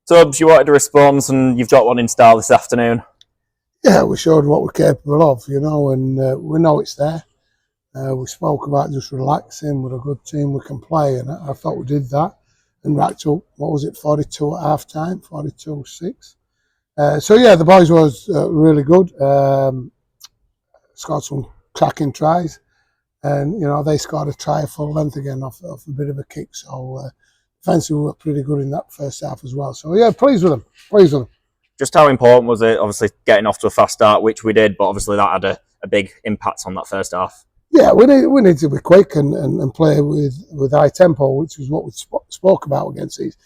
Tubbs, you wanted a response and you've got one in style this afternoon. Yeah, we showed what we're capable of, and we know it's there. We spoke about just relaxing with a good team we can play, and I thought we did that and racked up, 42 at half time, 42-6. So yeah, the boys was really good. Scored some cracking tries, and they scored a try full length again off a bit of a kick. So defensively, we were pretty good in that first half as well. So yeah, pleased with them. Just how important was it, obviously, getting off to a fast start, which we did, but obviously that had a big impact on that first half? Yeah, we need to be quick and play with high tempo, which is what we spoke about against these.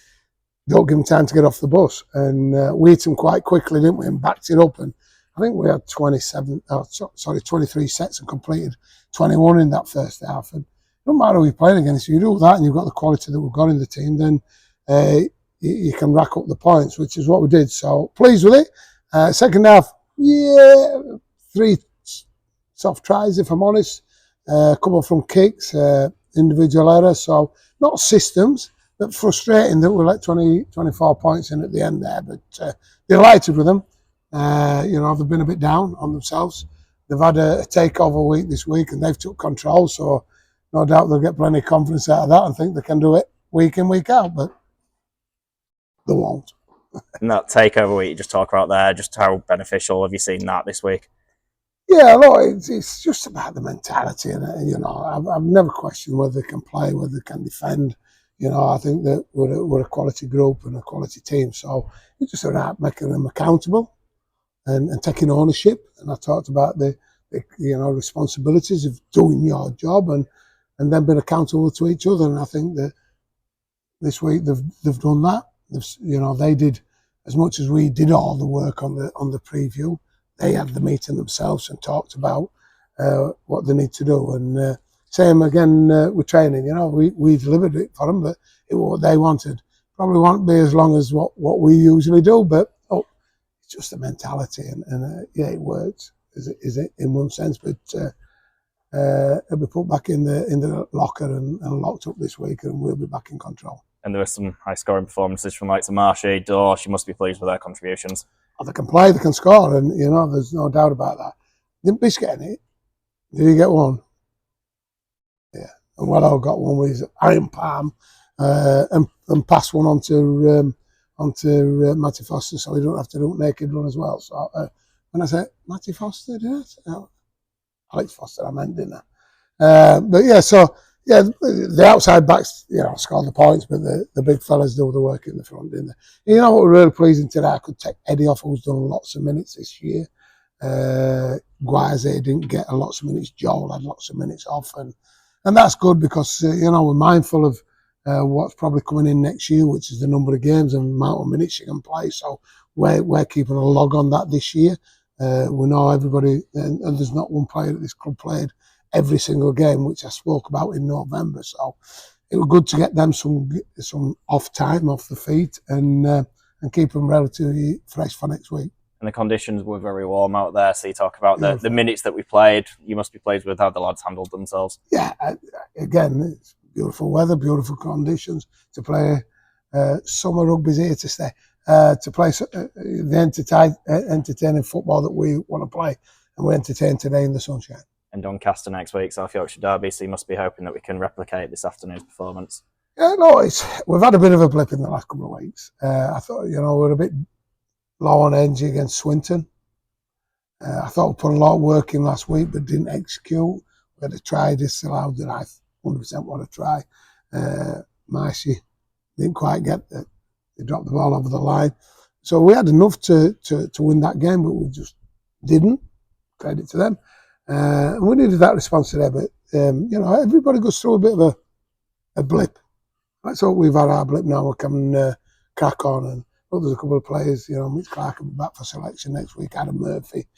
Don't give them time to get off the bus. And we hit them quite quickly, didn't we, and backed it up. And I think we had 23 sets and completed 21 in that first half. And no matter who you're playing against, if you do that and you've got the quality that we've got in the team, then you can rack up the points, which is what we did. So pleased with it. Second half, yeah, 3 soft tries, if I'm honest. A couple from kicks, individual errors. So not systems, but frustrating that we let 24 points in at the end there. But delighted with them. They've been a bit down on themselves. They've had a takeover week this week and they've took control. So no doubt they'll get plenty of confidence out of that and think they can do it week in, week out. But they won't. And that takeover week you just talk about there, just how beneficial have you seen that this week? Yeah, look, it's just about the mentality, and I've never questioned whether they can play, whether they can defend. I think that we're a quality group and a quality team, so it's just about making them accountable and taking ownership. And I talked about the responsibilities of doing your job and then being accountable to each other. And I think that this week they've done that. They did as much as we did all the work on the preview. They had the meeting themselves and talked about what they need to do. And same again with training. We delivered it for them, but it was what they wanted. Probably won't be as long as what we usually do, but it's just a mentality. And yeah, it works. Is it in one sense? But it'll be put back in the locker and locked up this week, and we'll be back in control. And there were some high-scoring performances from likes of Marshy, Dorsh. You must be pleased with their contributions. Oh, they can play, they can score, and there's no doubt about that. Didn't Bish get any? Did he get one? Yeah, and Wello got one with his iron palm, and passed one onto Matty Foster, so he don't have to do a naked run as well. So when I said Matty Foster, did I say, Alex Foster, I meant, didn't I? But yeah, so. Yeah, the outside backs, scored the points, but the big fellas do the work in the front, didn't they? What was really pleasing today, I could take Eddie off, who's done lots of minutes this year. Guise didn't get lots of minutes. Joel had lots of minutes off, and that's good because we're mindful of what's probably coming in next year, which is the number of games and amount of minutes you can play. So we're keeping a log on that this year. We know everybody, and there's not one player at this club played every single game, which I spoke about in November. So it was good to get them some off time, off the feet, and keep them relatively fresh for next week. And the conditions were very warm out there, so you talk about the minutes that we played. You must be pleased with how the lads handled themselves. Yeah, again, it's beautiful weather, beautiful conditions to play. Summer rugby's here to stay. To play the entertaining football that we want to play, and we entertain today in the sunshine. And Doncaster next week, South Yorkshire Derby, so you must be hoping that we can replicate this afternoon's performance. Yeah, no, we've had a bit of a blip in the last couple of weeks. I thought, we're a bit low on energy against Swinton. I thought we put a lot of work in last week, but didn't execute. We had a try disallowed that I 100% want to try. Marcy didn't quite get it. They dropped the ball over the line. So we had enough to win that game, but we just didn't. Credit to them. And we needed that response today, but everybody goes through a bit of a blip. Let's hope we've had our blip now. We can crack on. And there's a couple of players, Mitch Clark will be back for selection next week. Adam Murphy,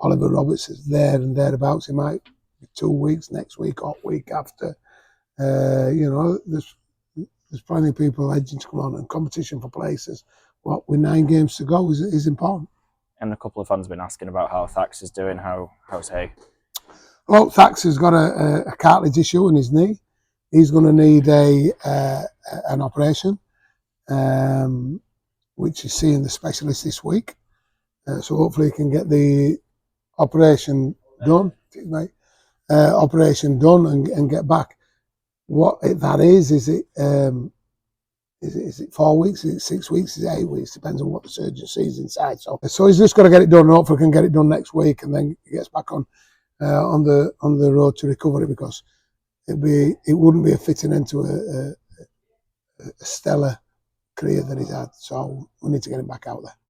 Oliver Roberts is there and thereabouts. He might be 2 weeks next week or week after. There's plenty of people edging to come on, and competition for places. With 9 games to go is important. And a couple of fans have been asking about how Thax is doing. How's he? Well, Thax has got a cartilage issue in his knee. He's going to need an operation. which is seeing the specialist this week. So hopefully he can get the operation done, and get back. What that is it is it 4 weeks? Is it 6 weeks? Is it 8 weeks? Depends on what the surgeon sees inside. So he's just got to get it done. Hopefully, can get it done next week, and then he gets back on the road to recovery, because it wouldn't be a fitting into a stellar career that he's had. So we need to get him back out there.